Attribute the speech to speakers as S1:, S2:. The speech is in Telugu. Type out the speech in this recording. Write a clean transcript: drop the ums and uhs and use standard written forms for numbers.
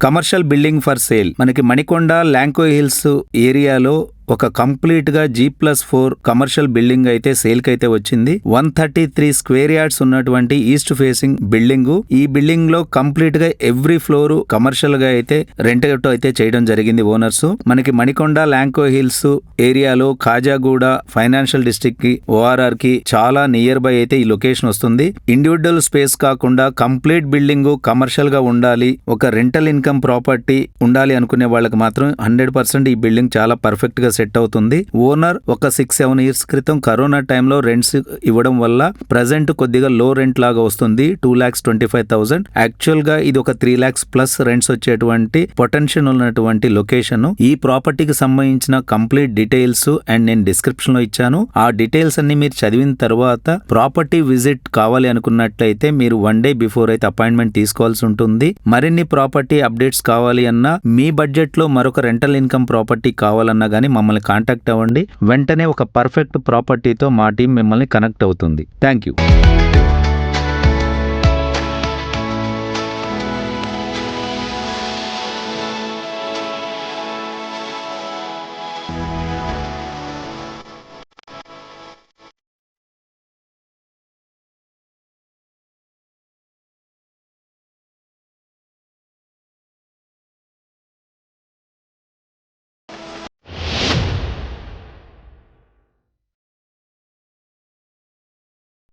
S1: Commercial building for sale. మనకి మణికొండ ల్యాంకో హిల్స్ ఏరియాలో ఒక కంప్లీట్ గా G+4 కమర్షియల్ బిల్డింగ్ అయితే సేల్ కి అయితే వచ్చింది. 133 స్క్వేర్ యార్డ్స్ ఉన్నటువంటి ఈస్ట్ ఫేసింగ్ బిల్డింగ్. ఈ బిల్డింగ్ లో కంప్లీట్ గా ఎవ్రీ ఫ్లోర్ కమర్షియల్ గా అయితే రెంట్ అయితే చేయడం జరిగింది ఓనర్స్. మనకి మణికొండ ల్యాంకో హిల్స్ ఏరియాలో కాజాగూడ ఫైనాన్షియల్ డిస్ట్రిక్ట్ కి ORR కి చాలా నియర్ బై అయితే ఈ లొకేషన్ వస్తుంది. ఇండివిడ్యువల్ స్పేస్ కాకుండా కంప్లీట్ బిల్డింగ్ కమర్షియల్ గా ఉండాలి, ఒక రెంటల్ ఇన్కమ్ ప్రాపర్టీ ఉండాలి అనుకునే వాళ్ళకి మాత్రం 100% ఈ బిల్డింగ్ చాలా పర్ఫెక్ట్ గా సెట్ అవుతుంది. ఓనర్ ఒక 6-7 ఇయర్స్ క్రితం కరోనా టైంలో రెంట్స్ ఇవ్వడం వల్ల ప్రజెంట్ కొద్దిగా లో రెంట్ లాగా వస్తుంది. 2,25,000. యాక్చువల్ గా ఇది ఒక 3 lakhs ప్లస్ రెంట్స్ వచ్చేటువంటి పొటెన్షియల్ ఉన్నటువంటి లొకేషన్. ఈ ప్రాపర్టీకి సంబంధించిన కంప్లీట్ డీటెయిల్స్ అండ్ నేను డిస్క్రిప్షన్ లో ఇచ్చాను. ఆ డీటెయిల్స్ అన్ని మీరు చదివిన తర్వాత ప్రాపర్టీ విజిట్ కావాలి అనుకున్నట్లయితే మీరు 1 day బిఫోర్ అయితే అపాయింట్మెంట్ తీసుకోవాల్సి ఉంటుంది. మరిన్ని ప్రాపర్టీ అప్డేట్స్ కావాలి అన్నా, మీ బడ్జెట్ లో మరొక రెంటల్ ఇన్కమ్ ప్రాపర్టీ కావాలన్నా గానీ మమ్మల్ని కాంటాక్ట్ అవ్వండి. వెంటనే ఒక పర్ఫెక్ట్ ప్రాపర్టీతో మా టీం మిమ్మల్ని కనెక్ట్ అవుతుంది. Thank you.